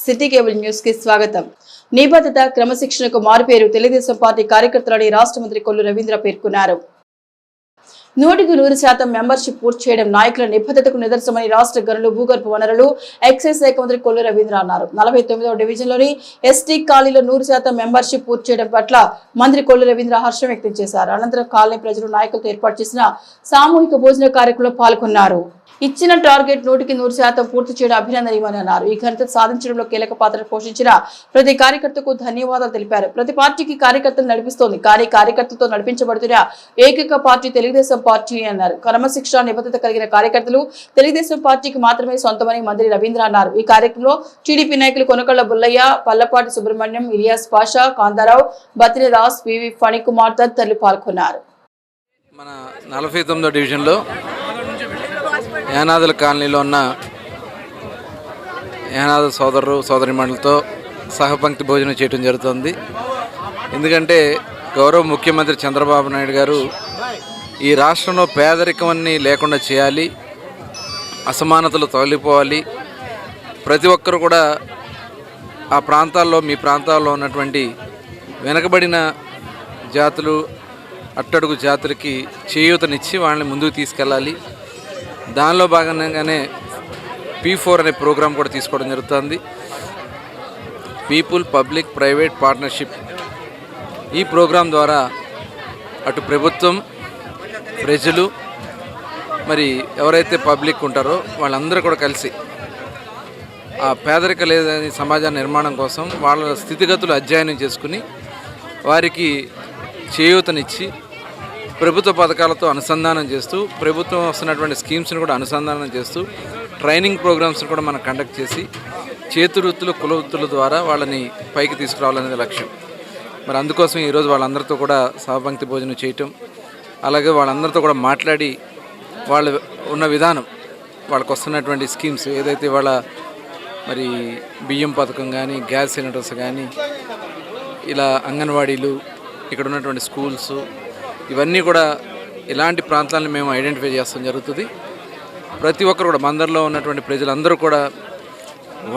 City cable news కి స్వాగతం. నిబద్ధత క్రమశిక్షణకు మారుపేరు తెలుగుదేశం పార్టీ కార్యకర్తలని రాష్ట్ర మంత్రి కొల్లు రవీంద్ర పేర్కొన్నారు. 100% మెంబర్షిప్ పూర్తి చేయడం నాయకుల నిబద్ధతకు నిదర్శనమని రాష్ట్ర గనులు, భూగర్భ వనరులు, ఎక్సైజ్ శాఖ మంత్రి కొల్లు రవీంద్ర అన్నారు. 49వ డివిజన్లోని ఎస్టీ కాలనీలో 100% మెంబర్షిప్ పూర్తి చేయడం పట్ల మంత్రి కొల్లు రవీంద్ర హర్షం వ్యక్తం చేశారు. అనంతరం కాలనీ ప్రజలు నాయకులతో ఏర్పాటు చేసిన సామూహిక భోజన కార్యక్రమంలో పాల్గొన్నారు. ఇచ్చిన టార్గెట్ 100% పూర్తి చేయడం అభినందనీయమని అన్నారు. ఈ ఘనత సాధించడంలో కీలక పాత్ర పోషించిన ప్రతి కార్యకర్తకు ధన్యవాదాలు తెలిపారు. ప్రతి పార్టీకి కార్యకర్తలు నడిపిస్తోంది, కానీ కార్యకర్తలతో నడిపించబడుతున్న ఏకైక పార్టీ తెలుగుదేశం పార్టీ అన్నారు. క్రమశిక్షణ నిబద్ధత కలిగిన కార్యకర్తలు తెలుగుదేశం పార్టీకి మాత్రమే సొంతమని మంత్రి రవీంద్ర అన్నారు. ఈ కార్యక్రమంలో టీడీపీ నాయకులు కొనకళ్ళ బుల్లయ్య, పల్లపాటి సుబ్రహ్మణ్యం, ఇలియాస్ పాషా, కాంతారావు, బత్రిదాస్, పివి ఫణికుమార్ తదితరులు పాల్గొన్నారు. మన 49వ డివిజన్లో యానాదుల కాలనీలో ఉన్న యానాదు సోదరులు సోదరిమణులతో సహపంక్తి భోజనం చేయడం జరుగుతుంది. ఎందుకంటే గౌరవ ముఖ్యమంత్రి చంద్రబాబు నాయుడు గారు ఈ రాష్ట్రంలో పేదరికమని లేకుండా చేయాలి, అసమానతలు తొలగిపోవాలి, ప్రతి ఒక్కరు కూడా ఆ ప్రాంతాల్లో మీ ప్రాంతాల్లో ఉన్నటువంటి వెనకబడిన జాతులు, అట్టడుగు జాతులకి చేయూతనిచ్చి వాళ్ళని ముందుకు తీసుకెళ్ళాలి. దానిలో భాగంగానే P4 అనే ప్రోగ్రాం కూడా తీసుకోవడం జరుగుతుంది. People public private partnership. ఈ ప్రోగ్రాం ద్వారా అటు ప్రభుత్వం, ప్రజలు, మరి ఎవరైతే పబ్లిక్ ఉంటారో వాళ్ళందరూ కూడా కలిసి ఆ పేదరిక లేదని సమాజ నిర్మాణం కోసం వాళ్ళ స్థితిగతులు అధ్యయనం చేసుకుని వారికి చేయూతనిచ్చి ప్రభుత్వ పథకాలతో అనుసంధానం చేస్తూ, ప్రభుత్వం వస్తున్నటువంటి స్కీమ్స్ని కూడా అనుసంధానం చేస్తూ, ట్రైనింగ్ ప్రోగ్రామ్స్ని కూడా మనం కండక్ట్ చేసి చేతి వృత్తులు, కుల వృత్తుల ద్వారా వాళ్ళని పైకి తీసుకురావాలనేది లక్ష్యం. మరి అందుకోసం ఈరోజు వాళ్ళందరితో కూడా సహపంక్తి భోజనం చేయటం, అలాగే వాళ్ళందరితో కూడా మాట్లాడి వాళ్ళు ఉన్న విధానం, వాళ్ళకు వస్తున్నటువంటి స్కీమ్స్ ఏదైతే వాళ్ళ మరి బియ్యం పథకం కానీ, గ్యాస్ సిలిండర్స్ కానీ, ఇలా అంగన్వాడీలు, ఇక్కడ ఉన్నటువంటి స్కూల్స్, ఇవన్నీ కూడా ఇలాంటి ప్రాంతాలను మేము ఐడెంటిఫై చేస్తాం జరుగుతుంది. ప్రతి ఒక్కరు కూడా మందరిలో ఉన్నటువంటి ప్రజలందరూ కూడా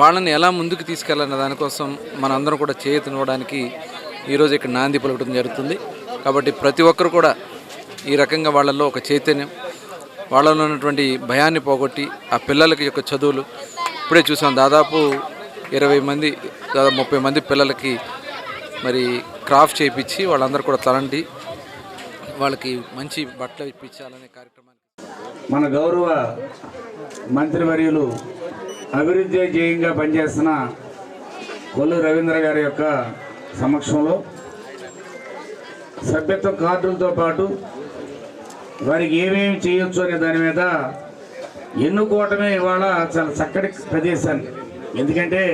వాళ్ళని ఎలా ముందుకు తీసుకెళ్లాలన్న దానికోసం మనందరం కూడా చేయూతనివ్వడానికి ఈరోజు ఇక్కడ నాంది పలకడం జరుగుతుంది. కాబట్టి ప్రతి ఒక్కరు కూడా ఈ రకంగా వాళ్ళల్లో ఒక చైతన్యం, వాళ్ళలో ఉన్నటువంటి భయాన్ని పోగొట్టి ఆ పిల్లలకి యొక్క చదువులు ఇప్పుడే చూసాం. దాదాపు 20 మంది, దాదాపు 30 మంది పిల్లలకి మరి క్రాఫ్ట్ చేయించి వాళ్ళందరూ కూడా తలండి వాళ్ళకి మంచి బట్టలు ఇప్పించాలనే కార్యక్రమాన్ని మన గౌరవ మంత్రివర్యులు అభివృద్ధి ధ్యేయంగా పనిచేస్తున్న కొల్లు రవీంద్ర గారి యొక్క సమక్షంలో సభ్యత్వ కార్డులతో పాటు వారికి ఏమేమి చేయొచ్చు అనే దాని మీద ఎన్నుకోవటమే ఇవాళ చాలా చక్కటి ప్రదేశాన్ని. ఎందుకంటే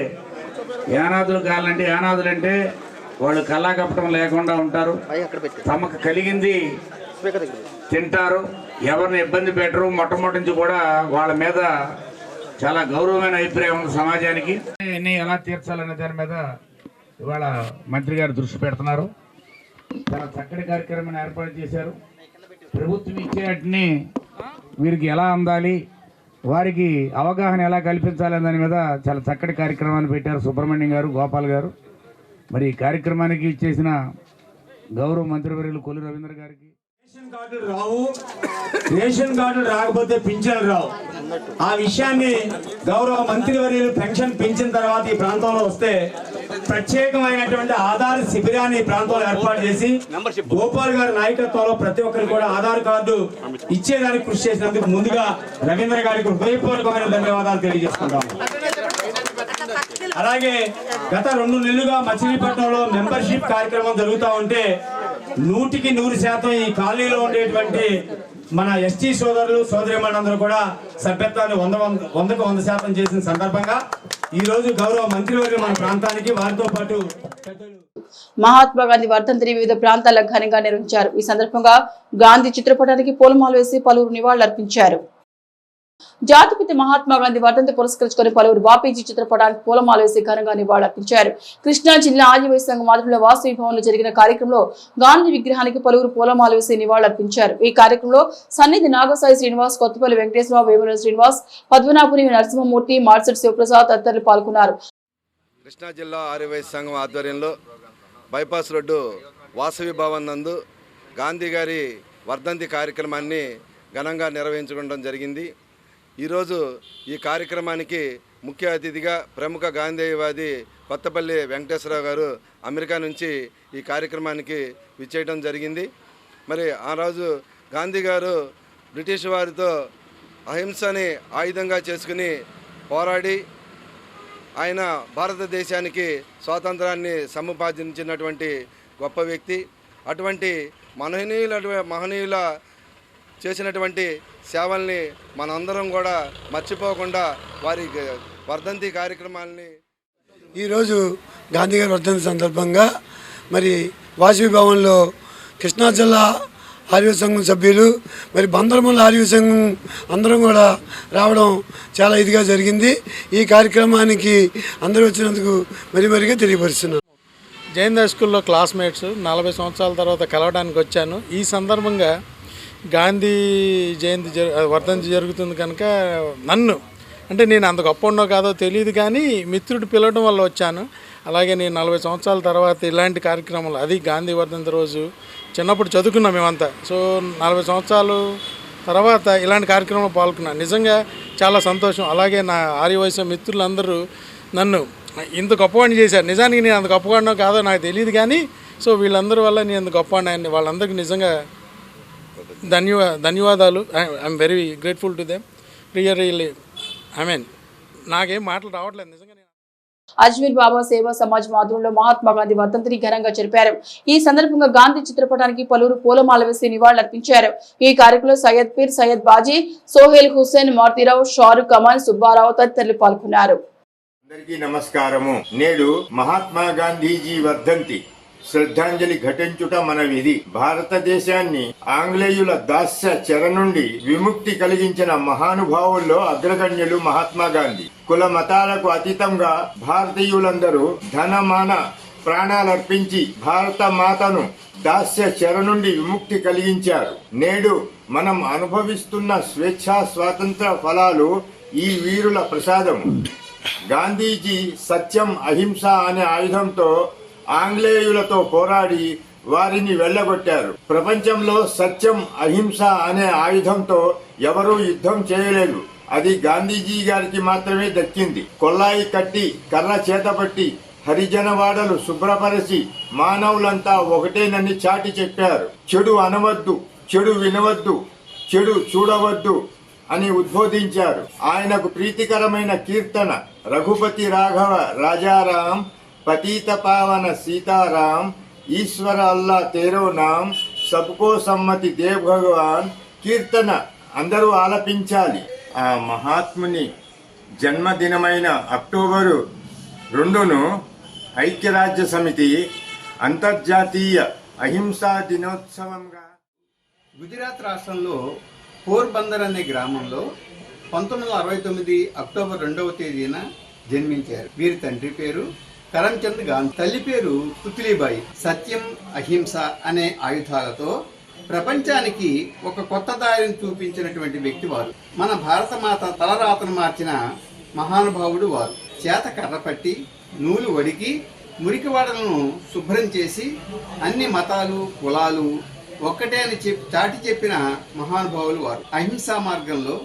యానాదులంటే వాళ్ళు కల్లాకప్పటం లేకుండా ఉంటారు, తమకు కలిగింది తింటారు, ఎవరిని ఇబ్బంది పెట్టరు. మొట్టమొదటి నుంచి కూడా వాళ్ళ మీద చాలా గౌరవమైన అభిప్రాయం ఉంది సమాజానికి. ఎన్ని ఎలా తీర్చాలనే దాని మీద ఇవాళ మంత్రి గారు దృష్టి పెడుతున్నారు. చాలా చక్కటి కార్యక్రమాన్ని ఏర్పాటు చేశారు. ప్రభుత్వం ఇచ్చేటిని వీరికి ఎలా అందాలి, వారికి అవగాహన ఎలా కల్పించాలనే దాని మీద చాలా చక్కటి కార్యక్రమాన్ని పెట్టారు సుబ్రహ్మణ్యం గారు, గోపాల్ గారు. మరి ఈ కార్యక్రమానికి ఇచ్చేసిన గౌరవ మంత్రివర్యులు కొల్లు రవీంద్ర గారికి రేషన్ కార్డులు రాకపోతే పింఛన్లు రావు. ఆ విషయాన్ని గౌరవ మంత్రివర్యులు పెన్షన్ పెంచిన తర్వాత ఈ ప్రాంతంలో వస్తే ప్రత్యేకమైనటువంటి ఆధార్ శిబిరాన్ని ఈ ప్రాంతంలో ఏర్పాటు చేసి గోపాల్ గారి నాయకత్వంలో ప్రతి ఒక్కరు కూడా ఆధార్ కార్డు ఇచ్చేదానికి కృషి చేసినందుకు ముందుగా రవీంద్ర గారికి హృదయపూర్వకమైన ధన్యవాదాలు తెలియజేసుకుంటాం. అలాగే గత 2 నెలలుగా మచిలీపట్నంలో మెంబర్షిప్ కార్యక్రమం జరుగుతూ ఉంటే 100% ఈ కాలనీలో ఉండేటువంటి మన ఎస్టీ సోదరులు సోదరిమణులందరూ కూడా సభ్యత్వాన్ని 100% చేసిన సందర్భంగా ఈ రోజు గౌరవ మంత్రివర్యులు మన ప్రాంతానికి వారితో పాటు మహాత్మా గాంధీ వర్ధంతిని వివిధ ప్రాంతాల్లో ఘనంగా నిర్వహించారు. ఈ సందర్భంగా గాంధీ చిత్రపటానికి పూలమాల వేసి పలువురు నివాళులర్పించారు. జాతిపిత మహాత్మా గాంధీ వర్ధంతి పురస్కరించుకుని పలువురు బాపీజీ చిత్రపటానికి పూలమాల వేసి ఘనంగా నివాళులర్పించారు. కృష్ణా జిల్లా ఆదివాసీ సంఘం ఆధ్వర్యంలో వాసవి భవన్లో జరిగిన కార్యక్రమంలో గాంధీ విగ్రహానికి పలువురు పూలమాల వేసి నివాళులర్పించారు. ఈ కార్యక్రమంలో సన్నిధి నాగసాయి శ్రీనివాస్, కొత్తపల్లి వెంకటేశ్వరరావు, వేముల శ్రీనివాస్, పద్మనాభుని నరసింహమూర్తి, మార్సెట్ శివప్రసాద్ తదితరులు పాల్గొన్నారు. కృష్ణా జిల్లా ఆర్యవైశ్య సంఘం ఆధ్వర్యంలో బైపాస్ రోడ్డు వాసవి భవన్ నందు గాంధీ గారి వర్ధంతి కార్యక్రమాన్ని ఘనంగా నిర్వహించుకోవడం జరిగింది. ఈరోజు ఈ కార్యక్రమానికి ముఖ్య అతిథిగా ప్రముఖ గాంధేయవాది కొత్తపల్లి వెంకటేశ్వరరావు గారు అమెరికా నుంచి ఈ కార్యక్రమానికి విచ్చేయడం జరిగింది. మరి ఆ రోజు గాంధీ గారు బ్రిటిష్ వారితో అహింసని ఆయుధంగా చేసుకుని పోరాడి ఆయన భారతదేశానికి స్వాతంత్రాన్ని సముపార్జించినటువంటి గొప్ప వ్యక్తి. అటువంటి మహనీయుల చేసినటువంటి సేవల్ని మనందరం కూడా మర్చిపోకుండా వారి వర్ధంతి కార్యక్రమాలని ఈరోజు గాంధీ గారి వర్ధంతి సందర్భంగా మరి వాసవి భవన్లో కృష్ణా జిల్లా ఆర్య సంఘం సభ్యులు మరి బందరమల్ల ఆర్య సంఘం అందరం కూడా రావడం చాలా ఇదిగా జరిగింది. ఈ కార్యక్రమానికి అందరూ వచ్చినందుకు మరిగా తెలియపరుస్తున్నాను. జైన్ హై స్కూల్లో క్లాస్మేట్స్ 40 సంవత్సరాల తర్వాత కలవడానికి వచ్చాను. ఈ సందర్భంగా గాంధీ జయంతి వర్ధంతి జరుగుతుంది కనుక నన్ను అంటే నేను అంత గొప్ప ఉన్నో కాదో తెలియదు కానీ మిత్రుడు పిలవడం వల్ల వచ్చాను. అలాగే నేను 40 సంవత్సరాల తర్వాత ఇలాంటి కార్యక్రమాలు, అది గాంధీ వర్ధంతి రోజు చిన్నప్పుడు చదువుకున్నాం మేమంతా. సో 40 సంవత్సరాలు తర్వాత ఇలాంటి కార్యక్రమంలో పాల్గొన్నాను. నిజంగా చాలా సంతోషం. అలాగే నా ఆర్యవైశ్య మిత్రులందరూ నన్ను ఇంత గొప్పవాడిని చేశారు. నిజానికి నేను అంత గొప్పవాడినో కాదో నాకు తెలియదు కానీ సో వీళ్ళందరి వల్ల నేను అంత గొప్పవాడిని, వాళ్ళందరికీ నిజంగా ధన్యవాదాలు. I'm very grateful to them. Really నాకేం మాటలు రావట్లేదు నిజంగా. అజ్మీర్ బాబా సేవా సమాజ్ ఆధ్వర్యంలో మహాత్మా గాంధీ వర్ధంతిని ఘనంగా జరిపారు. ఈ సందర్భంగా గాంధీ చిత్రపటానికి పలువురు పూలమాల వేసి నివాళులర్పించారు. ఈ కార్యక్రమంలో సయ్యద్ పీర్, సయ్యద్ బాజీ, సోహెల్ హుస్సేన్, మారుతీరావు, షారుఖ్ అమాన్, సుబ్బారావు తదితరులు పాల్గొన్నారు. అందరికీ నమస్కారము. నేడు మహాత్మా గాంధీజీ వర్ధంతి శ్రద్ధాంజలి ఘటించుట మన విధి. భారతదేశాన్ని ఆంగ్లేయుల దాస్య చెర నుండి విముక్తి కలిగించిన మహానుభావుల్లో అగ్రగణ్యులు మహాత్మా గాంధీ. కుల మతాలకు అతీతంగా భారతీయులందరూ ధనమాన ప్రాణాలర్పించి భారత మాతను దాస్య చెర నుండి విముక్తి కలిగించారు. నేడు మనం అనుభవిస్తున్న స్వేచ్ఛా స్వాతంత్ర ఫలాలు ఈ వీరుల ప్రసాదము. గాంధీజీ సత్యం, అహింస అనే ఆయుధంతో ఆంగ్లేయులతో పోరాడి వారిని వెళ్ళగొట్టారు. ప్రపంచంలో సత్యం, అహింస అనే ఆయుధంతో ఎవరూ యుద్ధం చేయలేదు. అది గాంధీజీ గారికి మాత్రమే దక్కింది. కొల్లాయి కట్టి కర్ర చేతపట్టి హరిజనవాడలు శుభ్రపరిచి మానవులంతా ఒకటేనని చాటి చెప్పారు. చెడు అనవద్దు, చెడు వినవద్దు, చెడు చూడవద్దు అని ఉద్బోధించారు. ఆయనకు ప్రీతికరమైన కీర్తన రఘుపతి రాఘవ రాజారాం, పతీత పావన సీతారాం, ఈశ్వర అల్లా తేరో నాం, సబ్కో సమ్మతి దేవ్ భగవాన్ కీర్తన అందరూ ఆలపించాలి. ఆ మహాత్ముని జన్మదినమైన అక్టోబరు 2ను ఐక్యరాజ్య సమితి అంతర్జాతీయ అహింసా దినోత్సవంగా గుజరాత్ రాష్ట్రంలో పోర్బందర్ అనే గ్రామంలో 1969 అక్టోబర్ 2వ తేదీన జన్మించారు. వీరి తండ్రి పేరు కరమ్చంద్ గాంధీ, తల్లి పేరు పుత్లీబాయి. సత్యం, అహింస అనే ఆయుధాలతో ప్రపంచానికి ఒక కొత్త దారిని చూపించినటువంటి వ్యక్తి వారు. మన భారతమాత తలరాతను మార్చిన మహానుభావుడు వారు. చేత కర్రపట్టి నూలు వడికి మురికివాడలను శుభ్రం చేసి అన్ని మతాలు కులాలు ఒక్కటే అని చాటి చెప్పిన మహానుభావులు వారు. అహింసా మార్గంలో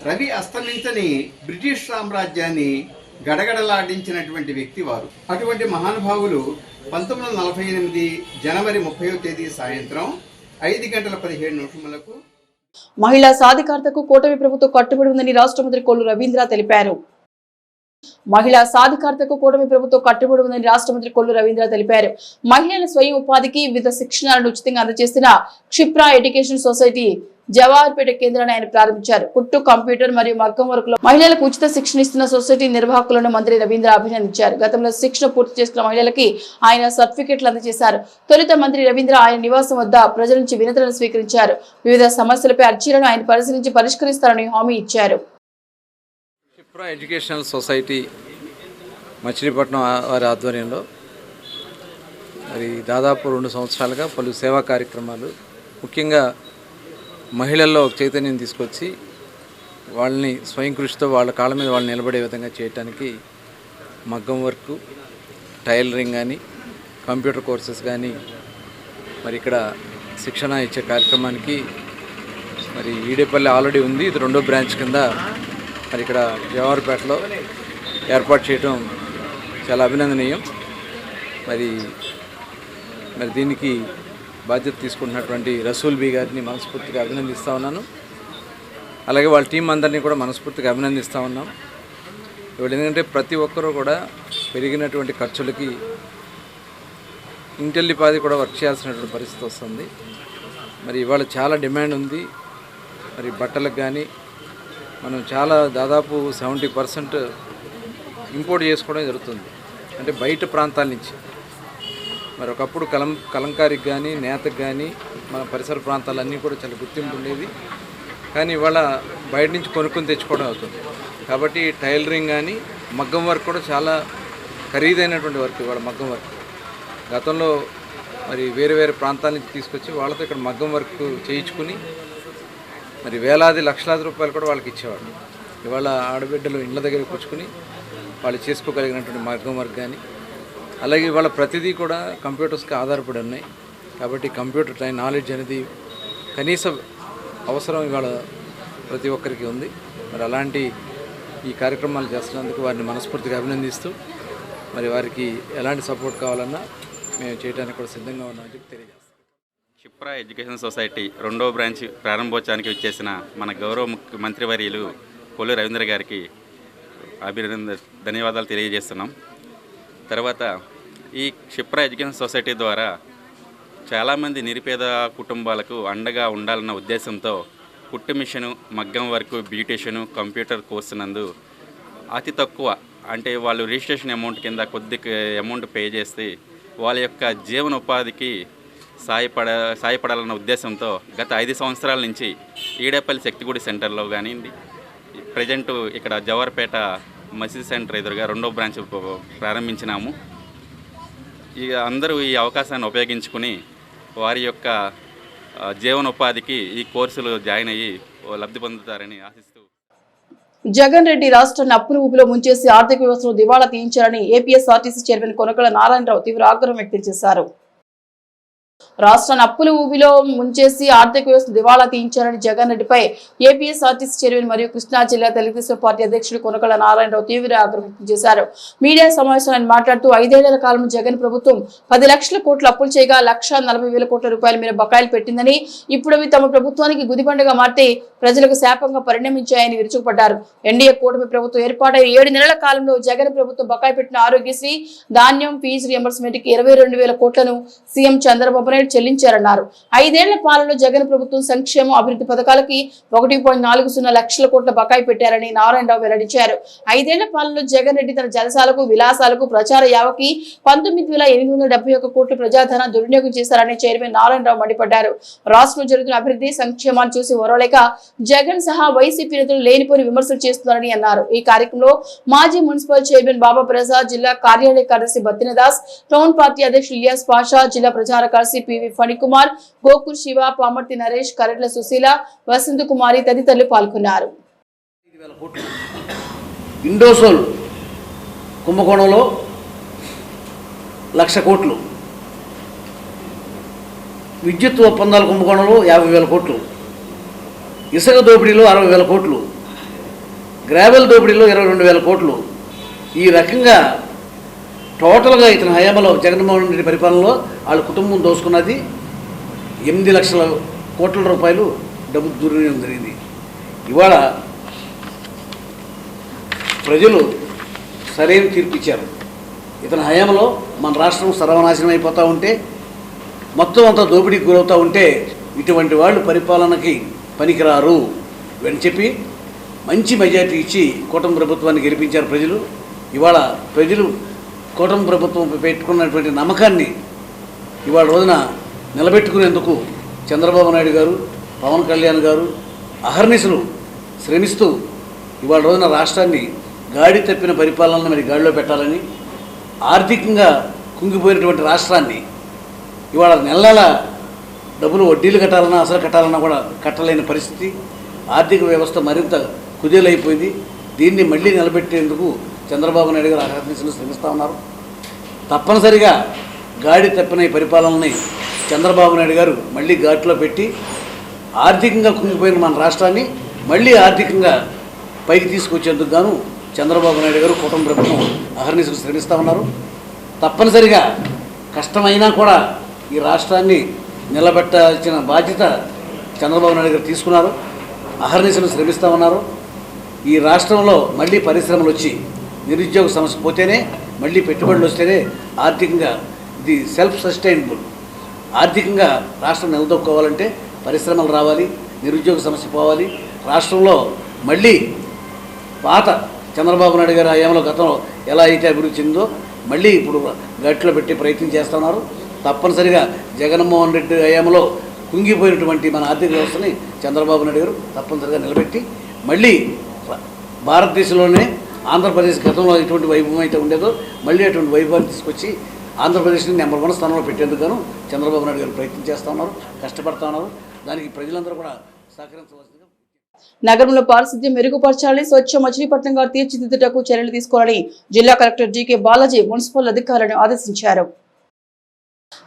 రవి అస్తమించని బ్రిటిష్ సామ్రాజ్యాన్ని గడగడలాడించినటువంటి వ్యక్తి వారు. అటువంటి మహానుభావులు 1948 జనవరి 30వ తేదీ సాయంత్రం 5:17 మహిళా సాధికారతకు కూటమి ప్రభుత్వం కట్టుబడి ఉందని రాష్ట్ర మంత్రి కొల్లు రవీంద్ర తెలిపారు. మహిళా సాధికారతకు కూటమి ప్రభుత్వం కట్టుబడి ఉందని రాష్ట్ర మంత్రి కొల్లు రవీంద్ర తెలిపారు. మహిళల స్వయం ఉపాధికి వివిధ శిక్షణలను ఉచితంగా అందజేస్తున్న క్షిప్రా ఎడ్యుకేషన్ సొసైటీ జవాహర్పేట కేంద్రాన్ని ఆయన ప్రారంభించారు. కుట్టు, కంప్యూటర్ మరియు మగ్గం వర్క్లో మహిళలకు ఉచిత శిక్షణ ఇస్తున్న సొసైటీ నిర్వాహకులను మంత్రి రవీంద్ర అభినందించారు. గతంలో శిక్షణ పూర్తి చేసుకున్న మహిళలకి ఆయన సర్టిఫికెట్లు అందజేశారు. తొలుత మంత్రి రవీంద్ర ఆయన నివాసం వద్ద ప్రజల నుంచి వినతులను స్వీకరించారు. వివిధ సమస్యలపై అర్జీలను ఆయన పరిశీలించి పరిష్కరిస్తారని హామీ ఇచ్చారు. క్షిప్రా ఎడ్యుకేషనల్ సొసైటీ మచిలీపట్నం వారి ఆధ్వర్యంలో మరి దాదాపు 2 సంవత్సరాలుగా పలు సేవా కార్యక్రమాలు, ముఖ్యంగా మహిళల్లో చైతన్యం తీసుకొచ్చి వాళ్ళని స్వయం కృషితో వాళ్ళ కాళ్ళ మీద వాళ్ళు నిలబడే విధంగా చేయడానికి మగ్గం వర్క్, టైలరింగ్ కానీ కంప్యూటర్ కోర్సెస్ కానీ మరి ఇక్కడ శిక్షణ ఇచ్చే కార్యక్రమానికి మరి ఈడేపల్లి ఆల్రెడీ ఉంది, ఇది 2వ బ్రాంచ్ కింద మరి ఇక్కడ జవహర్పేటలో ఏర్పాటు చేయడం చాలా అభినందనీయం. మరి దీనికి బాధ్యత తీసుకుంటున్నటువంటి రసూల్ బీ గారిని మనస్ఫూర్తిగా అభినందిస్తూ ఉన్నాను. అలాగే వాళ్ళ టీం అందరినీ కూడా మనస్ఫూర్తిగా అభినందిస్తూ ఉన్నాం. ఇవాళ ఎందుకంటే ప్రతి ఒక్కరూ కూడా పెరిగినటువంటి ఖర్చులకి ఇంటిల్లిపాది కూడా వర్క్ చేయాల్సినటువంటి పరిస్థితి వస్తుంది. మరి ఇవాళ చాలా డిమాండ్ ఉంది. మరి బట్టలకు కానీ మనం చాలా దాదాపు 70% ఇంపోర్ట్ చేసుకోవడం జరుగుతుంది, అంటే బయట ప్రాంతాల నుంచి. మరి ఒకప్పుడు కలంకారికి కానీ నేతకు కానీ మన పరిసర ప్రాంతాలన్నీ కూడా చాలా గుర్తింపు ఉండేది, కానీ ఇవాళ బయట నుంచి కొనుక్కొని తెచ్చుకోవడం అవుతుంది. కాబట్టి టైలరింగ్ కానీ మగ్గం వర్క్ కూడా చాలా ఖరీదైనటువంటి వర్క్ ఇవాళ మగ్గం వర్క్. గతంలో మరి వేరే వేరే ప్రాంతాల నుంచి తీసుకొచ్చి వాళ్ళతో ఇక్కడ మగ్గం వర్క్ చేయించుకుని మరి వేలాది లక్షలాది రూపాయలు కూడా వాళ్ళకి ఇచ్చేవాళ్ళు. ఇవాళ ఆడబిడ్డలు ఇళ్ళ దగ్గర కూర్చుకుని వాళ్ళు చేసుకోగలిగినటువంటి మగ్గం వర్క్ కానీ, అలాగే ఇవాళ ప్రతిదీ కూడా కంప్యూటర్స్కి ఆధారపడి ఉన్నాయి. కాబట్టి కంప్యూటర్ నాలెడ్జ్ అనేది కనీస అవసరం ఇవాళ ప్రతి ఒక్కరికి ఉంది. మరి అలాంటి ఈ కార్యక్రమాలు చేస్తున్నందుకు వారిని మనస్ఫూర్తిగా అభినందిస్తూ మరి వారికి ఎలాంటి సపోర్ట్ కావాలన్నా మేము చేయడానికి కూడా సిద్ధంగా ఉన్నామని చెప్పి తెలియజేస్తాం. క్షిప్రా ఎడ్యుకేషన్ సొసైటీ 2వ బ్రాంచ్ ప్రారంభోత్సవానికి వచ్చేసిన మన గౌరవ మంత్రివర్యులు కొల్లు రవీంద్ర గారికి ధన్యవాదాలు తెలియజేస్తున్నాం. తర్వాత ఈ క్షిప్రా ఎడ్యుకేషన్ సొసైటీ ద్వారా చాలామంది నిరుపేద కుటుంబాలకు అండగా ఉండాలన్న ఉద్దేశంతో కుట్టు మిషను, మగ్గం వర్క్, బ్యూటీషియను, కంప్యూటర్ కోర్సు నందు అతి తక్కువ అంటే వాళ్ళు రిజిస్ట్రేషన్ అమౌంట్ కింద కొద్ది అమౌంట్ పే చేస్తే వాళ్ళ యొక్క జీవనోపాధికి సాయపడాలన్న ఉద్దేశంతో గత 5 సంవత్సరాల నుంచి ఈడేపల్లి శక్తిగుడి సెంటర్లో కానివ్వండి, ప్రజెంట్ ఇక్కడ జవహర్పేట మసీద్ సెంటర్ ఎదురుగా 2వ బ్రాంచ్ ప్రారంభించినాము. ఇక అందరూ ఈ అవకాశాన్ని ఉపయోగించుకుని వారి యొక్క జీవనోపాధికి ఈ కోర్సులు జాయిన్ అయ్యి లబ్ధి పొందుతారని ఆశిస్తూ. జగన్ రెడ్డి రాష్ట్రాన్ని అప్పుల ఊపిలో ముంచేసి ఆర్థిక వ్యవస్థను దివాళా తీయించారని ఏపీఎస్ఆర్టీసీ చైర్మన్ కొనకళ్ళ నారాయణరావు తీవ్ర ఆగ్రహం వ్యక్తం చేశారు. రాష్ట్రాన్ని అప్పుల ఊబిలో ముంచేసి ఆర్థిక వ్యవస్థ దివాళా తీయించారని జగన్ రెడ్డిపై ఏపీఎస్ఆర్టీసీ చైర్మన్ మరియు కృష్ణా జిల్లా తెలుగుదేశం పార్టీ అధ్యక్షుడు కొనకళ్ళ నారాయణరావు తీవ్ర ఆగ్రహం వ్యక్తం చేశారు. మీడియా సమావేశంలో మాట్లాడుతూ 5 ఏళ్ల కాలంలో జగన్ ప్రభుత్వం 10 లక్షల కోట్లు అప్పులు చేయగా 1,40,000 కోట్ల రూపాయల మేర బకాయిలు పెట్టిందని, ఇప్పుడు అవి తమ ప్రభుత్వానికి గుదిబండగా మార్చి ప్రజలకు శాపంగా పరిణమించాయని విరుచుకుపడ్డారు. ఎన్డీఏ కూటమి ప్రభుత్వం ఏర్పాటైన 7 నెలల కాలంలో జగన్ ప్రభుత్వం బకాయి పెట్టిన ఆరోగ్యశ్రీ, ధాన్యం, ఫీజు రియంబర్స్మెంట్ కి 22,000 కోట్లను సీఎం చంద్రబాబు నాయుడు చెల్లించారన్నారు. 5 ఏళ్ల పాలనలో జగన్ ప్రభుత్వం సంక్షేమ అభివృద్ధి పథకాలకి 1.40 లక్షల కోట్ల బకాయి పెట్టారని నారాయణరావు వెల్లడించారు. 5 ఏళ్ల పాలనలో జగన్ రెడ్డి తన జలసాలకు, విలాసాలకు, ప్రచార యావకి 19,871 కోట్ల ప్రజాధన దుర్వినియోగం చేశారని చైర్మన్ నారాయణరావు మండిపడ్డారు. రాష్ట్రంలో జరుగుతున్న అభివృద్ధి సంక్షేమాన్ని చూసి ఓరలేక జగన్ సహా వైసీపీ నేతలు లేనిపోని విమర్శలు చేస్తున్నారని అన్నారు. ఈ కార్యక్రమంలో మాజీ మున్సిపల్ చైర్మన్ బాబా ప్రసాద్, జిల్లా కార్యాలయ కార్యదర్శి బత్తినదాస్, టౌన్ పార్టీ అధ్యక్షులు ఇలియాస్ పాషా, జిల్లా ప్రచార కార్యదర్శి పివి ఫణికుమార్, గోకూర్ శివ, పామర్తి నరేష్, కరెట్ల సుశీల, వసంత కుమారి తదితరులు పాల్గొన్నారు. ఇండోసోల్ కుంభకోణంలో 1,00,000 కోట్లు, విద్యుత్ ఒప్పందాల కుంభకోణంలో 50,000 కోట్లు, ఇసుక దోపిడీలో 60,000 కోట్లు, గ్రావెల్ దోపిడీలో 22,000 కోట్లు. ఈ రకంగా టోటల్గా ఇతని హయాంలో జగన్మోహన్ రెడ్డి పరిపాలనలో వాళ్ళ కుటుంబం దోసుకున్నది 8 లక్షల కోట్ల రూపాయలు డబ్బు దుర్వినియోగం జరిగింది. ఇవాళ ప్రజలు సరైన తీర్పు ఇచ్చారు. ఇతని హయాంలో మన రాష్ట్రం సర్వనాశనం అయిపోతూ ఉంటే, మొత్తం అంతా దోపిడీకి గురవుతూ ఉంటే ఇటువంటి వాళ్ళు పరిపాలనకి పనికిరారు అని చెప్పి మంచి మెజార్టీ ఇచ్చి కూటమి ప్రభుత్వాన్ని గెలిపించారు ప్రజలు. ఇవాళ ప్రజలు కూటమి ప్రభుత్వం పెట్టుకున్నటువంటి నమ్మకాన్ని ఇవాళ రోజున నిలబెట్టుకునేందుకు చంద్రబాబు నాయుడు గారు, పవన్ కళ్యాణ్ గారు అహర్నిశలు శ్రమిస్తూ ఇవాళ రోజున రాష్ట్రాన్ని గాడి తప్పిన పరిపాలనను మరి గాడిలో పెట్టాలని, ఆర్థికంగా కుంగిపోయినటువంటి రాష్ట్రాన్ని ఇవాళ నెల డబ్బులు వడ్డీలు కట్టాలన్నా అసలు కట్టాలన్నా కూడా కట్టలేని పరిస్థితి, ఆర్థిక వ్యవస్థ మరింత కుదేలైపోయింది. దీన్ని మళ్ళీ నిలబెట్టేందుకు చంద్రబాబు నాయుడు గారు అహర్నిశలు శ్రమిస్తూ ఉన్నారు. తప్పనిసరిగా గాడి తప్పిన ఈ పరిపాలనని చంద్రబాబు నాయుడు గారు మళ్ళీ ఘాట్లో పెట్టి ఆర్థికంగా కుంగిపోయిన మన రాష్ట్రాన్ని మళ్ళీ ఆర్థికంగా పైకి తీసుకొచ్చేందుకు గాను చంద్రబాబు నాయుడు గారు కుటుంబ ప్రభుత్వం అహర్నిశలు శ్రమిస్తూ ఉన్నారు. తప్పనిసరిగా కష్టమైనా కూడా ఈ రాష్ట్రాన్ని నిలబెట్టాల్సిన బాధ్యత చంద్రబాబు నాయుడు గారు తీసుకున్నారు. అహర్నిశలు శ్రమిస్తూ ఉన్నారు. ఈ రాష్ట్రంలో మళ్ళీ పరిశ్రమలు వచ్చి నిరుద్యోగ సమస్య పోతేనే, మళ్ళీ పెట్టుబడులు వస్తేనే ఆర్థికంగా ఇది సెల్ఫ్ సస్టైనబుల్. ఆర్థికంగా రాష్ట్రం నిలదొక్కోవాలంటే పరిశ్రమలు రావాలి, నిరుద్యోగ సమస్య పోవాలి. రాష్ట్రంలో మళ్ళీ పాత చంద్రబాబు నాయుడు గారి హయాంలో గతంలో ఎలా అయితే అభివృద్ధి చెందిందో మళ్ళీ ఇప్పుడు గట్లో పెట్టే ప్రయత్నం చేస్తున్నారు. తప్పనిసరిగా జగన్మోహన్ రెడ్డి హయాంలో కుంగిపోయినటువంటి మన ఆర్థిక వ్యవస్థని చంద్రబాబు నాయుడు గారు తప్పనిసరిగా నిలబెట్టి మళ్ళీ భారతదేశంలోనే ఆంధ్రప్రదేశ్ గతంలో ఎటువంటి వైభవం అయితే ఉండేదో మళ్ళీ అటువంటి వైభవాన్ని తీసుకొచ్చి ఆంధ్రప్రదేశ్ని నెంబర్ 1 స్థానంలో పెట్టేందుకు గాను చంద్రబాబు నాయుడు గారు ప్రయత్నం చేస్తూ ఉన్నారు, కష్టపడుతూ ఉన్నారు. దానికి ప్రజలందరూ కూడా సహకరించవలసిందిగా. నగరంలో పారిశుద్ధ్యం మెరుగుపరచాలని, స్వచ్ఛ మచిలీపట్నంగా తీర్చిదిద్దుటకు చర్యలు తీసుకోవాలని జిల్లా కలెక్టర్ డీకే బాలాజీ మున్సిపల్ అధికారులను ఆదేశించారు.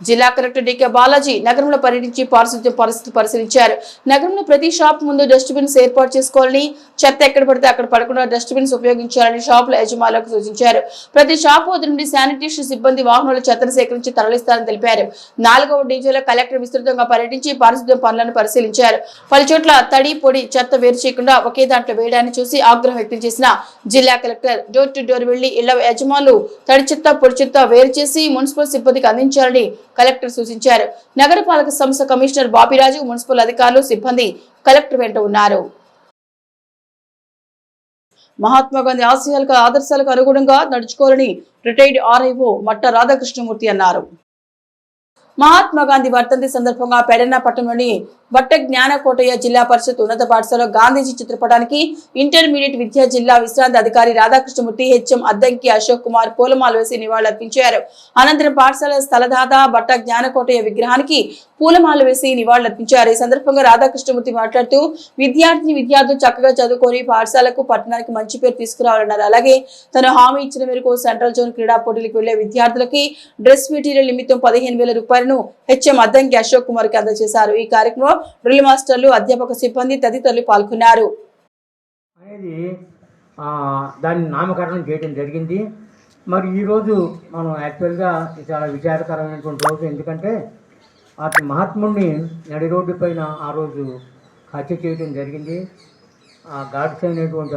జిల్లా కలెక్టర్ డీకే బాలాజీ నగరంలో పర్యటించి పారిశుద్ధ్యం పరిస్థితి పరిశీలించారు. నగరంలో ప్రతి షాప్ ముందు డస్ట్బిన్స్ ఏర్పాటు చేసుకోవాలని, చెత్త ఎక్కడ పడితే అక్కడ పడకుండా డస్ట్బిన్స్ ఉపయోగించాలని షాపుల యజమానులకు సూచించారు. ప్రతి షాపు వద్ద నుండి శానిటేషన్ సిబ్బంది వాహనాలు చెత్తను సేకరించి తరలిస్తారని తెలిపారు. 4వ డివిజన్లో కలెక్టర్ విస్తృతంగా పర్యటించి పారిశుద్ధ్యం పనులను పరిశీలించారు. పలు చోట్ల తడి పొడి చెత్త వేరు చేయకుండా ఒకే దాంట్లో వేయడాన్ని చూసి ఆగ్రహం వ్యక్తం చేసిన జిల్లా కలెక్టర్ డోర్ టు డోర్ వెళ్లి ఇళ్ల యజమానులు తడి చెత్త పొడి చెత్త వేరు చేసి మున్సిపల్ సిబ్బందికి అందించాలని కలెక్టర్ సూచించారు. నగరపాలక సంస్థ కమిషనర్ బాపిరాజు, మున్సిపల్ అధికారులు, సిబ్బంది కలెక్టర్ వెంట ఉన్నారు. మహాత్మా గాంధీ ఆదర్శాలకు అనుగుణంగా నడుచుకోవాలని రిటైర్డ్ ఆర్ఐఓ మట్ట రాధాకృష్ణమూర్తి అన్నారు. మహాత్మా గాంధీ వర్ధంతి సందర్భంగా పెడన్న పట్టణంలోని వట్ట జ్ఞానకోటయ్య జిల్లా పరిషత్ ఉన్నత పాఠశాలలో గాంధీజీ చిత్రపటానికి ఇంటర్మీడియట్ విద్యా జిల్లా విశ్రాంతి అధికారి రాధాకృష్ణమూర్తి, హెచ్ఎం అద్దంకి అశోక్ కుమార్ పూలమాల వేసి నివాళులర్పించారు. అనంతరం పాఠశాల స్థలదాత వట్ట జ్ఞానకోటయ్య విగ్రహానికి పూలమాల వేసి నివాళులర్పించారు. ఈ సందర్భంగా రాధాకృష్ణమూర్తి మాట్లాడుతూ విద్యార్థులు చక్కగా చదువుకొని పాఠశాలకు పట్టణానికి మంచి పేరు తీసుకురావాలన్నారు. అలాగే తను హామీ ఇచ్చిన మేరకు సెంట్రల్ జోన్ క్రీడా పోటీలకు వెళ్లే విద్యార్థులకి డ్రెస్ మెటీరియల్ నిమిత్తం 15,000 రూపాయలను హెచ్ఎం అద్దంకి అశోక్ కుమార్ కి అందజేశారు. ఈ కార్యక్రమంలో డ్రిల్ మాస్టర్లు, అధ్యాపక సిబ్బంది తదితరులు పాల్గొన్నారు. దాన్ని నామకరణం చేయడం జరిగింది. మరి ఈరోజు మనం యాక్చువల్గా చాలా విచారకరమైనటువంటి రోజు. ఎందుకంటే అతని మహాత్ముడిని నడి రోడ్డు పైన ఆ రోజు హత్య చేయడం జరిగింది. గాడ్స్ అయినటువంటి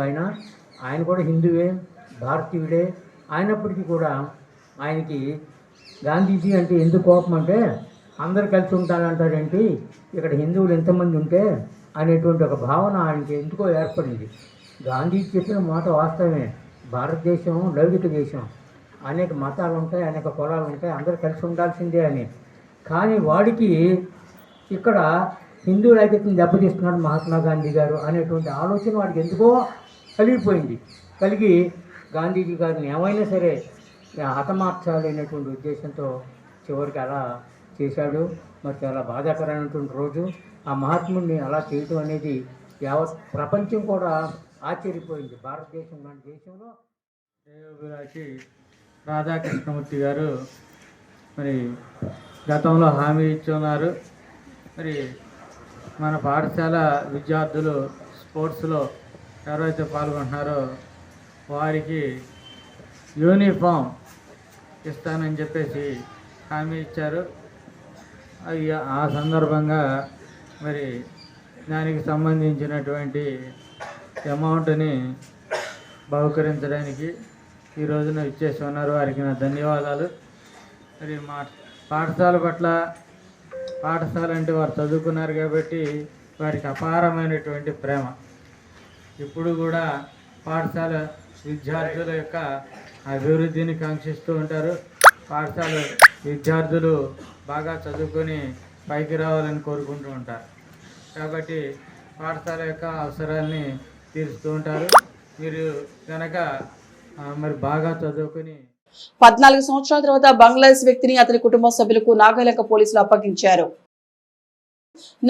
ఆయన కూడా హిందువే, భారతీయుడే. అయినప్పటికీ కూడా ఆయనకి గాంధీజీ అంటే ఎందుకు కోపం అంటే, అందరు కలిసి ఉంటారంటారేంటి, ఇక్కడ హిందువులు ఎంతమంది ఉంటే అనేటువంటి ఒక భావన ఆయనకి ఎందుకో ఏర్పడింది. గాంధీ చెప్పిన మాట వాస్తవమే. భారతదేశం లౌకిక దేశం, అనేక మతాలు ఉంటాయి, అనేక కులాలు ఉంటాయి, అందరూ కలిసి ఉండాల్సిందే అని. కానీ వాడికి ఇక్కడ హిందువుల ఐక్యతను దెబ్బతీస్తున్నాడు మహాత్మా గాంధీ గారు అనేటువంటి ఆలోచన వాడికి ఎందుకో కలిగిపోయింది. కలిగి గాంధీజీ గారిని ఏమైనా సరే హతమార్చాలి అనేటువంటి ఉద్దేశంతో చివరికి అలా చేశాడు. మరి చాలా బాధాకరమైనటువంటి రోజు. ఆ మహాత్ముడిని అలా చేయటం అనేది యావత్ ప్రపంచం కూడా ఆశ్చర్యపోయింది. భారతదేశం లాంటి దేశంలో శ్రేయోభిలాషి రాధాకృష్ణమూర్తి గారు మరి గతంలో హామీ ఇచ్చున్నారు. మరి మన పాఠశాల విద్యార్థులు స్పోర్ట్స్లో ఎవరైతే పాల్గొంటున్నారో వారికి యూనిఫామ్ ఇస్తానని చెప్పేసి హామీ ఇచ్చారు. ఆ సందర్భంగా మరి దానికి సంబంధించినటువంటి అమౌంట్ని బహుకరించడానికి ఈ రోజున ఇచ్చేసి ఉన్నారు. వారికి నా ధన్యవాదాలు. మరి మా పాఠశాల పట్ల, పాఠశాల అంటే వారు చదువుకున్నారు కాబట్టి వారికి అపారమైనటువంటి ప్రేమ. ఇప్పుడు కూడా పాఠశాల విద్యార్థుల యొక్క అభివృద్ధిని కాంక్షిస్తూ ఉంటారు. పాఠశాల విద్యార్థులు బాగా చదువుకొని పైకి రావాలని కోరుకుంటూ ఉంటారు. కాబట్టి పాఠశాల యొక్క అవసరాలని తీరుస్తూ ఉంటారు. మీరు కనుక మరి బాగా చదువుకుని 14 సంవత్సరాల తర్వాత బంగ్లాదేశ్ వ్యక్తిని అతని కుటుంబ సభ్యులకు నాగాలంక పోలీసులు అప్పగించారు.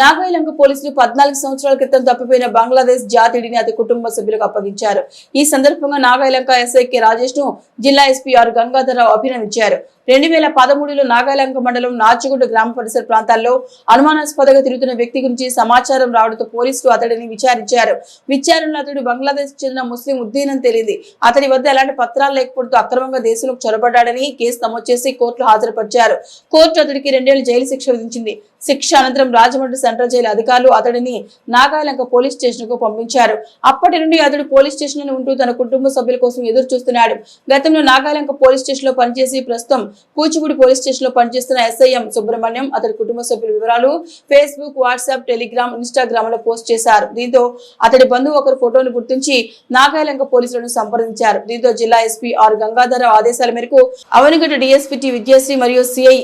నాగాలంక పోలీసులు 14 సంవత్సరాల క్రితం తప్పిపోయిన బంగ్లాదేశ్ జాతీయుడిని అతని కుటుంబ సభ్యులకు అప్పగించారు. ఈ సందర్భంగా నాగాలంక ఎస్ఐ కె రాజేష్ ను జిల్లా ఎస్పీ ఆర్ గంగాధరరావు అభినందించారు. 2013లో నాగాలంక మండలం నాచుగుడ్డ గ్రామ పరిసర ప్రాంతాల్లో అనుమానాస్పదంగా తిరుగుతున్న వ్యక్తి గురించి సమాచారం రావడంతో పోలీసులు అతడిని విచారించారు. విచారణలో అతడు బంగ్లాదేశ్ చెందిన ముస్లిం ఉద్దీన్ అని తేలింది. అతడి వద్ద ఎలాంటి పత్రాలు లేకపోవడంతో అక్రమంగా దేశంలోకి చొరబడ్డాడని కేసు నమోదు చేసి కోర్టులో హాజరుపరిచారు. కోర్టు అతడికి 2 ఏళ్ల జైలు శిక్ష విధించింది. శిక్ష అనంతరం రాజమండ్రి సెంట్రల్ జైలు అధికారులు అతడిని నాగాలంక పోలీస్ స్టేషన్ కు పంపించారు. అప్పటి నుండి అతడు పోలీస్ స్టేషన్ లో ఉంటూ తన కుటుంబ సభ్యుల కోసం ఎదురు చూస్తున్నాడు. గతంలో నాగాలంక పోలీస్ స్టేషన్ లో పనిచేసి ప్రస్తుతం కూచిపూడి పోలీస్ స్టేషన్ లో పనిచేస్తున్న SIM సుబ్రహ్మణ్యం అతడి కుటుంబ సభ్యుల వివరాలు ఫేస్బుక్, వాట్సాప్, టెలిగ్రామ్, ఇన్స్టాగ్రామ్ లో పోస్ట్ చేశారు. దీంతో అతడి బంధువు ఒకరు ఫోటోను గుర్తించి నాగాలంక పోలీసులను సంప్రదించారు. దీంతో జిల్లా SP R గంగాధరరావు ఆదేశాల మేరకు అవనిగడ్డ DSP T విద్యాశ్రీ మరియు CI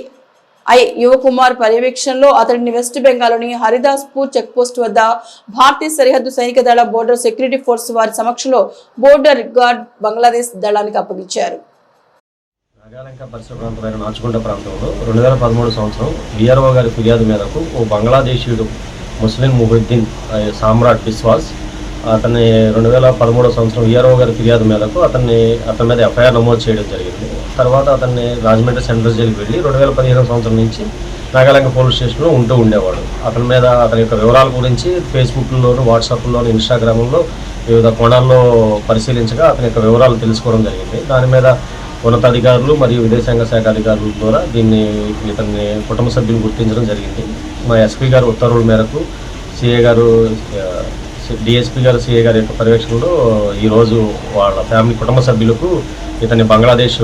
యువకుమార్ పర్యవేక్షణలో అతడిని వెస్ట్ బెంగాల్లోని హరిదాస్పూర్ చెక్ పోస్ట్ వద్ద భారతీయ సరిహద్దు సైనిక దళ బోర్డర్ సెక్యూరిటీ ఫోర్స్ వారి సమక్షంలో బోర్డర్ గార్డ్ బంగ్లాదేశ్ దళానికి అప్పగించారు. నాగాలంక పరిసర ప్రాంతమైన నాచుగుంట ప్రాంతంలో 2013 సంవత్సరం VRO గారి ఫిర్యాదు మేరకు ఓ బంగ్లాదేశీయుడు ముస్లిం ముహిద్దీన్ సామ్రాట్ బిస్వాస్ అతన్ని 2013 సంవత్సరం VRO గారి ఫిర్యాదు మేరకు అతని మీద FIR నమోదు చేయడం జరిగింది. తర్వాత అతన్ని రాజమండ్రి సెంట్రల్ జైలుకి వెళ్ళి 2015 సంవత్సరం నుంచి నాగాలంక పోలీస్ స్టేషన్లో ఉంటూ ఉండేవాడు. అతని మీద అతని యొక్క వివరాల గురించి ఫేస్బుక్లోను, వాట్సాప్లోను, ఇన్స్టాగ్రామ్లో వివిధ కోణాల్లో పరిశీలించగా అతని యొక్క వివరాలు తెలుసుకోవడం జరిగింది. దాని మీద ఉన్నతాధికారులు మరియు విదేశాంగ శాఖ అధికారుల ద్వారా ఇతన్ని కుటుంబ సభ్యులు గుర్తించడం జరిగింది. మా SP గారు ఉత్తర్వుల మేరకు CA గారు DSP గారు CA గారి యొక్క పర్యవేక్షణలో ఈరోజు వాళ్ళ ఫ్యామిలీ కుటుంబ సభ్యులకు ఇతన్ని బంగ్లాదేశ్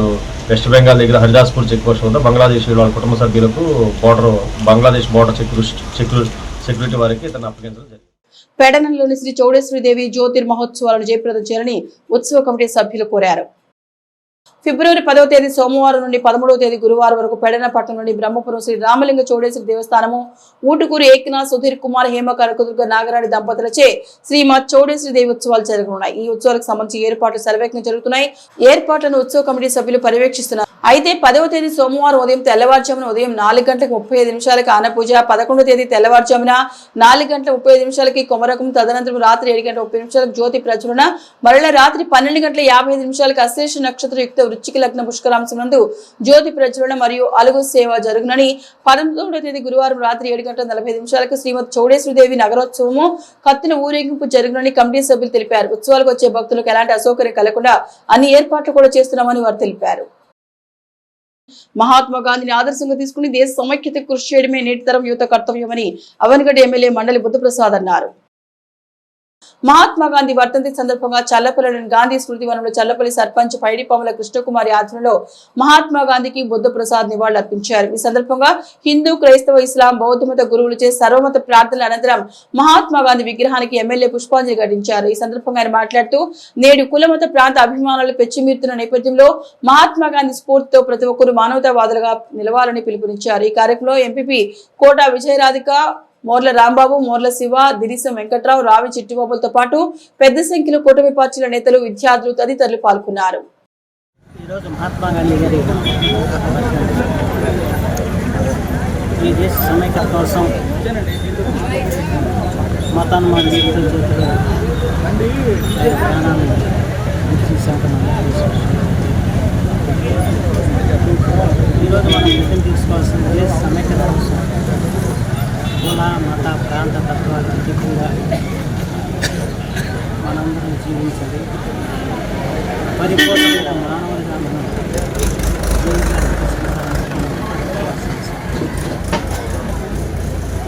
వెస్ట్ బెంగాల్ దగ్గర హరిదాస్పూర్ చెక్ పోస్ట్ వద్ద బంగ్లాదేశ్ వాళ్ళ కుటుంబ సభ్యులకు బంగ్లాదేశ్ బోర్డర్ సెక్యూరిటీ వారికి ఇతను అప్పగించడం జరిగింది. పెడనంలోని శ్రీ చౌడేశ్వరీదేవి జ్యోతిర్ మహోత్సవాలను జయప్రదం చేయాలని ఉత్సవ కమిటీ సభ్యులు కోరారు. ఫిబ్రవరి 10వ తేదీ సోమవారం నుండి 13వ తేదీ గురువారం వరకు పెడన పట్టణం నుండి బ్రహ్మపురం శ్రీ రామలింగ చౌడేశ్వరి దేవస్థానము, ఊటుకూరు ఏకనాథ్, సుధీర్ కుమార్, హేమ కనకదుర్గ నాగరాణి దంపతులచే శ్రీమత్ చౌడేశ్వరి దేవి ఉత్సవాలు జరగనున్నాయి. ఈ ఉత్సవాలకు సంబంధించి ఏర్పాట్లు శరవేగంగా జరుగుతున్నాయి. ఏర్పాట్లను ఉత్సవ కమిటీ సభ్యులు పర్యవేక్షిస్తున్నారు. అయితే 10వ తేదీ సోమవారం ఉదయం తెల్లవారుజామున ఉదయం 4:35 అన్నపూజ, 11వ తేదీ తెల్లవారుజామున 4:35 కొమరకం, తదనంతరం రాత్రి 7:30 జ్యోతి ప్రజ్వలన, మరల రాత్రి 12:55 అశేష నక్షత్ర యుక్త వృశ్చిక లగ్న పుష్కరాంశం నందు జ్యోతి ప్రజ్వలన మరియు అలుగు సేవ జరుగునని, 19వ తేదీ గురువారం రాత్రి 7:45 శ్రీమతి చౌడేశ్వరీదేవి నగరోత్సవము కత్తుల ఊరేగింపు జరుగునని కమిటీ సభ్యులు తెలిపారు. ఉత్సవాలకు వచ్చే భక్తులకు ఎలాంటి అసౌకర్యం కలగకుండా అన్ని ఏర్పాట్లు కూడా చేస్తున్నామని వారు తెలిపారు. మహాత్మా గాంధీని ఆదర్శంగా తీసుకుని దేశ సమైక్యత కృషి చేయడమే నేటి తరం యువత కర్తవ్యమని అవనిగడ్డ ఎమ్మెల్యే మండలి బుద్ధప్రసాద్ అన్నారు. మహాత్మా గాంధీ వర్ధంతి సందర్భంగా చల్లపల్లిలోని గాంధీ స్మృతి వనంలో చల్లపల్లి సర్పంచ్ పైడిపాముల కృష్ణకుమారి ఆధ్వర్యంలో మహాత్మా గాంధీకి బుద్ధప్రసాద్ నివాళులర్పించారు. ఈ సందర్భంగా హిందూ, క్రైస్తవ, ఇస్లాం, బౌద్ధ మత గురువులచే సర్వమత ప్రార్థనల అనంతరం మహాత్మా గాంధీ విగ్రహానికి ఎమ్మెల్యే పుష్పాంజలి ఘటించారు. ఈ సందర్భంగా ఆయన మాట్లాడుతూ నేడు కులమత ప్రాంత అభిమానాలు పెచ్చిమీరుతున్న నేపథ్యంలో మహాత్మా గాంధీ స్ఫూర్తితో ప్రతి ఒక్కరూ మానవతావాదులుగా నిలవాలని పిలుపునిచ్చారు. ఈ కార్యక్రమంలో ఎంపీపీ కోట విజయరాధిక, మోర్ల రాంబాబు, మోర్ల శివ, దిరీశం వెంకట్రావు, రావి చిట్టిబాబులతో పాటు పెద్ద సంఖ్యలో కూటమి పార్టీల నేతలు, విద్యార్థులు తదితరులు పాల్గొన్నారు. ఈరోజు మహాత్మా గాంధీ గారి ఈ దేశ సమైక్యత కోసం మతాన్ని ఈరోజు మనం నిజం తీసుకోవాల్సిన దేశ సమైక్యత కోసం కుల, మత, ప్రాంత తత్వాలు అతీతంగా మనందరం జీవించాలి. పరిపూర్ణంగా మానవుడిగా మనం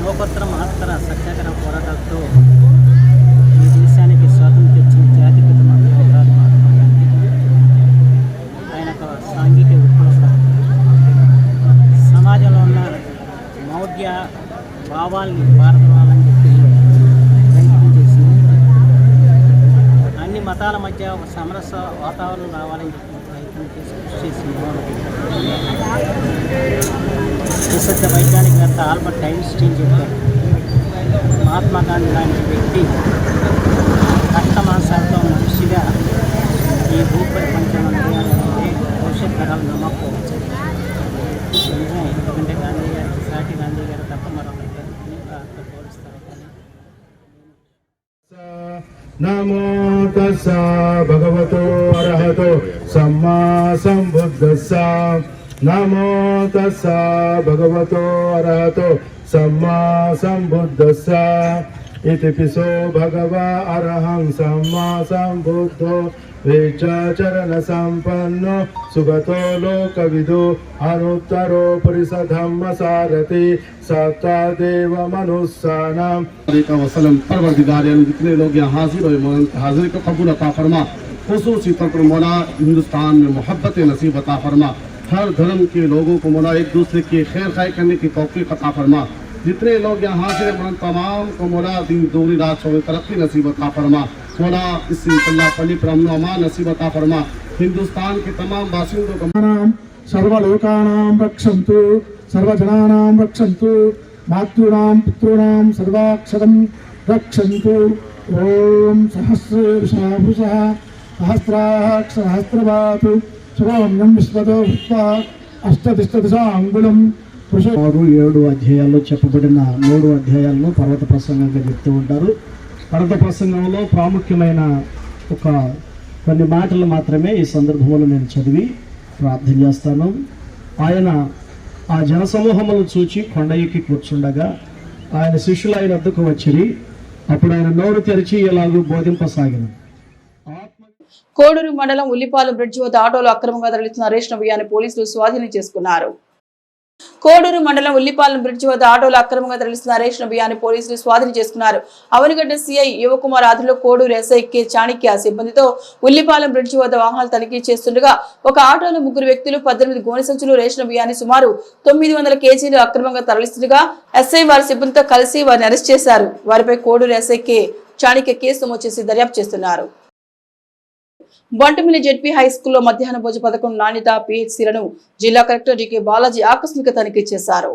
లోకోత్తర మహత్తర సత్యాగ్రహ పోరాటాలతో ఈ దేశానికి స్వాతంత్రం తెచ్చిన జాతిపిత మహాత్మా గాంధీ. ఆయన ఒక సాంఘిక విప్లవ, సమాజంలో ఉన్న మౌఢ్య భావాల్ని భారతవాలని చెప్పి ప్రయత్నం చేసింది. అన్ని మతాల మధ్య ఒక సమరస వాతావరణం రావాలని చెప్పి ప్రయత్నం చేసి కృషి చేసింది. ప్రసిద్ధ వైజ్ఞానికవేత్త ఆల్బర్ట్ ఐన్స్టీన్ చెప్పారు, మహాత్మా గాంధీ లాంటి వ్యక్తి రక్తమాంసాలతో మనిషిగా ఈ భూప్రపంచంలో నడయాలంటే భవిష్యత్ తరాలు నమ్మకపోవచ్చు. నిజమే, ఎందుకంటే గాంధీ గారు సాటి గాంధీ గారు తప్ప మరొక నమో తస్స భగవతో అర్హతో సమ్మా సంబుద్ధస్స నమో తస్స భగవతో అర్హతో సమ్మా సంబుద్ధస్స इति पिसो भगवा अरहं सम्मा सम्बुद्धो वेचाचरण संपन्नो सुगतो लोकविदो अनुत्तरो पुरुषधम्म सारथि सत्ता देव मनुष्यानां वसल्लम परवरदिगार जितने लोग यहाँ हाजिर को कबूल अता फरमा, खुसूसी तौर पर मौला हिंदुस्तान में मोहब्बत नसीब अता फरमा, हर धर्म के लोगों को मौला एक दूसरे की खैर खाई करने की तौफीक अता फरमा, जितने लोग यहाँ हाजिर हैं तमाम को मौला दिन दोगुनी रात चौगुनी तरक्की नसीब अता फरमा, मौला इस पल्ली पर अमन अमान नसीब अता फरमा, हिंदुस्तान के तमाम बासिंदों को सर्वलोकानां रक्षन्तु सर्वजनानां रक्षन्तु मातॄणां पितॄणां सर्वाक्षरं रक्षन्तु। ओम सहस्रेषाभुषः सहस्राक्ष सहस्रपात् सुब्रह्मण्यं विश्वतो भूत्वा अष्टतिष्ठदशाङ्गुलं 6-7 అధ్యాయాల్లో చెప్పబడిన 3 అధ్యాయాలను పర్వత ప్రసంగంగా చెప్తూ ఉంటారు. పర్వత ప్రసంగంలో ప్రాముఖ్యమైన కొన్ని మాటలు మాత్రమే ఈ సందర్భంలో నేను చదివి ప్రార్థన చేస్తాను. ఆయన ఆ జనసమూహములను చూచి కొండ ఎక్కి కూర్చుండగా ఆయన శిష్యులు ఆయన వద్దకు వచ్చిరి. అప్పుడు ఆయన నోరు తెరిచి ఇలాగూ బోధింపసాగిన. కోడూరు మండలం ఉల్లిపాలెం బ్రిడ్జి వద్ద ఆటోలో అక్రమంగా తరలిస్తున్న రేషన్ బియ్యాన్ని పోలీసులు స్వాధీనం చేసుకున్నారు. కోడూరు మండలం ఉల్లిపాలెం బ్రిడ్జి వద్ద ఆటోలో అక్రమంగా తరలిస్తున్న రేషన్ బియ్యాన్ని పోలీసులు స్వాధీనం చేసుకున్నారు. అవనిగడ్డ సిఐ యువకుమార్ ఆధ్వర్యంలో కోడూరు ఎస్ఐ కె చాణిక్య సిబ్బందితో ఉల్లిపాలెం బ్రిడ్జి వద్ద వాహనాలు తనిఖీ చేస్తుండగా ఒక ఆటోలో 3 వ్యక్తులు 18 గోనె సంచులు రేషన్ బియ్యాన్ని సుమారు 900 కేజీలు అక్రమంగా తరలిస్తుండగా ఎస్ఐ వారి సిబ్బందితో కలిసి వారిని అరెస్ట్ చేశారు. వారిపై Koduru SI K Chanakya case నమోదు చేసి దర్యాప్తు చేస్తున్నారు. బంటుమిల్లి జెడ్పీ హై స్కూల్లో మధ్యాహ్న భోజన పథకం నాణ్యత పిహెచ్సిలను జిల్లా కలెక్టర్ డికే బాలాజీ ఆకస్మిక తనిఖీ చేశారు.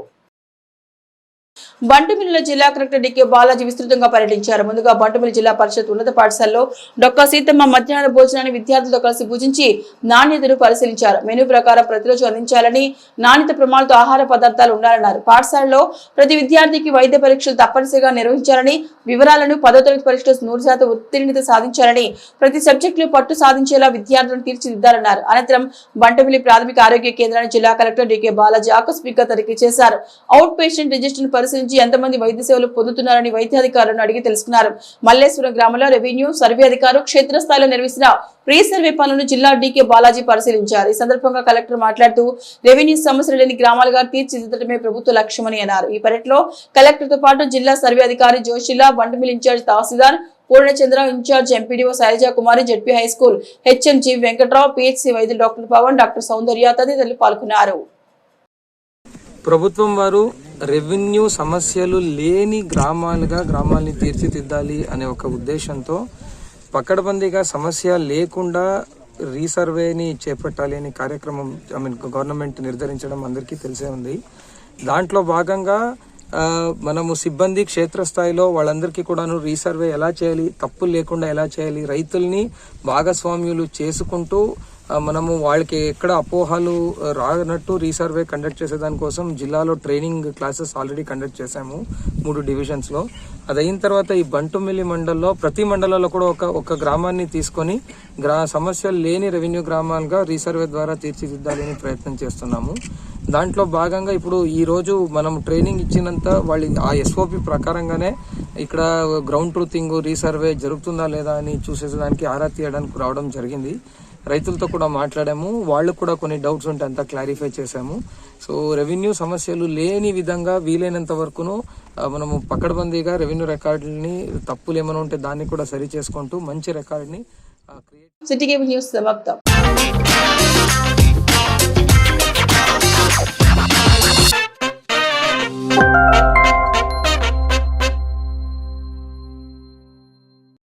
బంటుమిల్లిలో జిల్లా కలెక్టర్ డికే బాలాజీ విస్తృతంగా పర్యటించారు. ముందుగా బంటుమిల్లి జిల్లా పరిషత్ ఉన్నత పాఠశాలలో డొక్కా సీతమ్మ మధ్యాహ్న భోజనాన్ని విద్యార్థులతో కలిసి భుజించి నాణ్యతను పరిశీలించారు. మెనూ ప్రకారం ప్రతిరోజు అందించాలని, నాణ్యత ప్రమాణాలతో ఆహార పదార్థాలు ఉండాలన్నారు. పాఠశాలలో ప్రతి విద్యార్థికి వైద్య పరీక్షలు తప్పనిసరిగా నిర్వహించాలని, వివరాలను 10వ తరగతి పరీక్షలో 100% ఉత్తీర్ణత సాధించాలని, ప్రతి సబ్జెక్టులో పట్టు సాధించేలా విద్యార్థులను తీర్చిదిద్దారన్నారు. అనంతరం బంటుమిల్లి ప్రాథమిక ఆరోగ్య కేంద్రాన్ని జిల్లా కలెక్టర్ డికే బాలాజీ ఆకస్మిక తనిఖీ చేశారు. అవుట్ పేషెంట్ రిజిస్టర్ను పరిశీలించి ఎంతమంది వైద్య సేవలు పొందుతున్నారని వైద్యాధికారులను అడిగి తెలుసుకున్నారు. మల్లేశ్వరం గ్రామంలో రెవెన్యూ సర్వే అధికారులు క్షేత్రస్థాయిలో నిర్వహించిన రీసర్వే పనులను జిల్లా డీకే బాలాజీ పరిశీలించారు. ఈ సందర్భంగా కలెక్టర్ మాట్లాడుతూ రెవెన్యూ సమస్యలు లేని గ్రామాలుగా తీర్చిదిద్దడమే ప్రభుత్వ లక్ష్యమని అన్నారు. ఈ పర్యటనలో కలెక్టర్ తో పాటు జిల్లా సర్వే అధికారి జోషిలా, బంటుమిల్లి ఇన్ఛార్జ్ తహసీల్దార్ Purnachandra, in-charge MPDO Sailaja Kumari, ZP high school HM G Venkatrao, PHC వైద్యులు డాక్టర్ పవన్, డాక్టర్ సౌందర్య తదితరులు పాల్గొన్నారు. ప్రభుత్వం వారు రెవెన్యూ సమస్యలు లేని గ్రామాల్ని తీర్చిదిద్దాలి అనే ఒక ఉద్దేశంతో పకడ్బందీగా సమస్య లేకుండా రీసర్వేని చేపట్టాలి అనే కార్యక్రమం గవర్నమెంట్ నిర్ధారించడం అందరికీ తెలిసే ఉంది. దాంట్లో భాగంగా మనము సిబ్బంది క్షేత్రస్థాయిలో వాళ్ళందరికీ కూడాను రీసర్వే ఎలా చేయాలి, తప్పులు లేకుండా ఎలా చేయాలి, రైతుల్ని భాగస్వామ్యులు చేసుకుంటూ మనము వాళ్ళకి ఎక్కడ అపోహలు రానట్టు రీసర్వే కండక్ట్ చేసేదానికోసం జిల్లాలో ట్రైనింగ్ క్లాసెస్ ఆల్రెడీ కండక్ట్ చేశాము 3 డివిజన్స్లో. అది అయిన తర్వాత ఈ బంటుమిల్లి మండలంలో ప్రతి మండలంలో కూడా ఒక గ్రామాన్ని తీసుకొని సమస్యలు లేని రెవెన్యూ గ్రామాలుగా రీసర్వే ద్వారా తీర్చిదిద్దాలని ప్రయత్నం చేస్తున్నాము. దాంట్లో భాగంగా ఇప్పుడు ఈ రోజు మనం ట్రైనింగ్ ఇచ్చినంత వాళ్ళు ఆ ఎస్ఓపి ప్రకారంగానే ఇక్కడ గ్రౌండ్ ట్రూతింగ్ రీసర్వే జరుగుతుందా లేదా అని చూసేదానికి ఆరా తీయడానికి రావడం జరిగింది. రైతులతో కూడా మాట్లాడాము, వాళ్ళకు కూడా కొన్ని డౌట్స్ ఉంటే అంతా క్లారిఫై చేశాము. సో రెవెన్యూ సమస్యలు లేని విధంగా వీలైనంత వరకును మనము పకడ్బందీగా రెవెన్యూ రికార్డులని తప్పులు ఏమైనా ఉంటే దాన్ని కూడా సరి చేసుకుంటూ మంచి రికార్డుని సిటీ కేబుల్ న్యూస్ సమాప్తం.